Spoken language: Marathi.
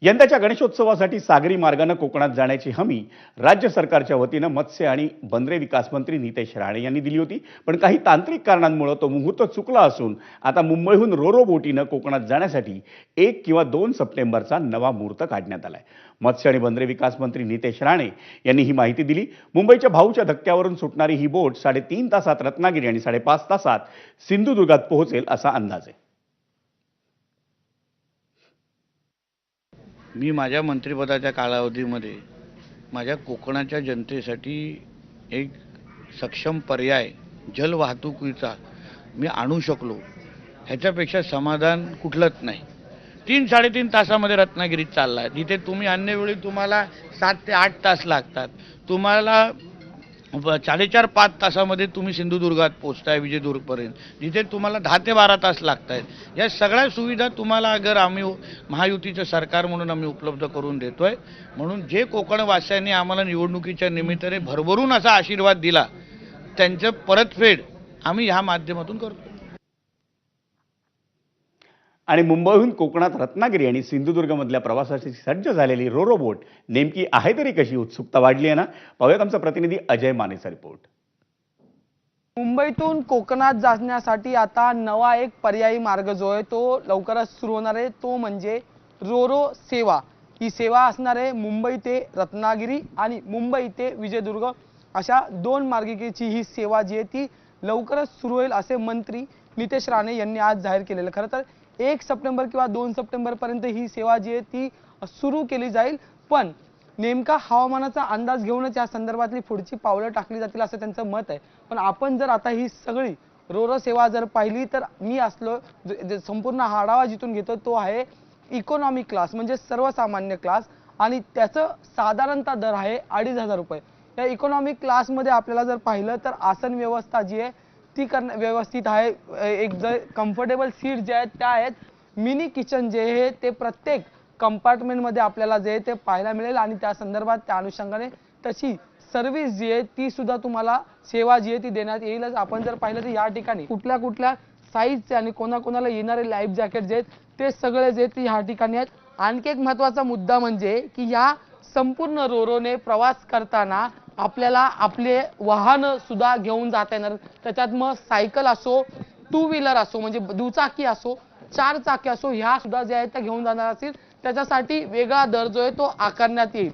यंदाच्या गणेशोत्सवासाठी सागरी मार्गाने कोकणात जाण्याची हमी राज्य सरकारच्या वतीनं मत्स्य आणि बंदरे विकास मंत्री नितेश राणे यांनी दिली होती। पण काही तांत्रिक कारणांमुळे तो मुहूर्त चुकला असून आता मुंबईहून रोरो बोटीनं कोकणात जाण्यासाठी 1 किंवा 2 सप्टेंबरचा नवा मुहूर्त काढण्यात आलाय। मत्स्य आणि बंदरे विकास मंत्री नितेश राणे यांनी ही माहिती दिली। मुंबईच्या भाऊच्या धक्क्यावरून सुटणारी ही बोट 3.5 तासात रत्नागिरी आणि 5.5 तासात सिंधुदुर्गात पोहोचेल असा अंदाज आहे। मी माझ्या मंत्रिपदाच्या कालावधीमध्ये माझ्या कोकणाच्या जनतेसाठी एक सक्षम पर्याय जलवाहतुकीचा मी आणू शकलो, ह्याच्यापेक्षा समाधान कुठलंच नाही। 3-3.5 तासामध्ये रत्नागिरीत चालला आहे, जिथे तुम्ही अन्य वेळी तुम्हाला 7 ते 8 तास लागतात, तुम्हाला 4.5 तासामध्ये तुम्ही सिंधुदुर्गात पोहोचताय विजयदुर्गपर्यंत, जिथे तुम्हाला 10 ते 12 तास लागत आहेत। या सगळ्या सुविधा तुम्हाला अगर आम्ही महायुतीचं सरकार म्हणून आम्ही उपलब्ध करून देतोय। म्हणून जे कोकणवासियांनी आम्हाला निवडणुकीच्या निमित्ताने भरभरून असा आशीर्वाद दिला, त्यांचं परतफेड आम्ही ह्या माध्यमातून करतो। आणि मुंबईहून कोकणात रत्नागिरी आणि सिंधुदुर्गमधल्या प्रवासासाठी सज्ज झालेली रोरो बोट नेमकी आहे तरी कशी, उत्सुकता वाढली आहे ना। पाहूयात आमचा प्रतिनिधी अजय मानेचा रिपोर्ट। मुंबईतून कोकणात जाण्यासाठी आता नवा एक पर्यायी मार्ग जो आहे तो लवकरच सुरू होणार आहे, तो म्हणजे रोरो सेवा। ही सेवा असणार आहे मुंबई ते रत्नागिरी आणि मुंबई ते विजयदुर्ग अशा 2 मार्गिकेची ही सेवा जी आहे ती लवकरच सुरू होईल असे मंत्री नितेश राणे यांनी आज जाहीर केलेलं। खरं तर 1 सप्टेंबर किंवा 2 सप्टेंबर पर्यंत ही सेवा जी आहे ती सुरू केली जाईल, पण नेमका हवामानाचा अंदाज घेऊनच या संदर्भातली पुढची पावलं टाकली जातील असं त्यांचं मत आहे। पण आपण जर आता ही सगळी रोरो सेवा जर पाहिली तर मी असलो संपूर्ण आढावा जिथून घेतो तो आहे इकॉनॉमी क्लास म्हणजे सर्वसामान्य क्लास, आणि त्याचं साधारणतः दर आहे 2,500 रुपये। या इकॉनॉमी क्लासमध्ये आपल्याला जर पाहिलं तर आसन व्यवस्था जी आहे ती व्यवस्थित आहे, एक कम्फर्टेबल सीट जे आहेत त्या आहेत, मिनी किचन जे आहे ते प्रत्येक कंपार्टमेंटमध्ये आपल्याला जे ते पाहायला मिळेल, आणि त्या संदर्भात त्या अनुषंगाने तशी सर्व्हिस जी आहे ती सुद्धा तुम्हाला सेवा जी आहे ती देण्यात येईलच। आपण जर पाहिलं तर या ठिकाणी कुठल्या साईजचे आणि कोणाकोणाला येणारे लाईफ जॅकेट जे आहेत ते सगळे जे ते या ठिकाणी आहेत। आणखी एक महत्त्वाचा मुद्दा म्हणजे की या संपूर्ण रोरोने प्रवास करताना आपल्याला आपले वाहन सुद्धा घेऊन जाता येणार। त्याच्यात मग सायकल असो, 2 व्हीलर असो म्हणजे दुचाकी असो, 4 चाकी असो, ह्या सुद्धा ज्या आहेत त्या घेऊन जाणार असतील, त्याच्यासाठी वेगळा दर जो आहे तो आकारण्यात येईल।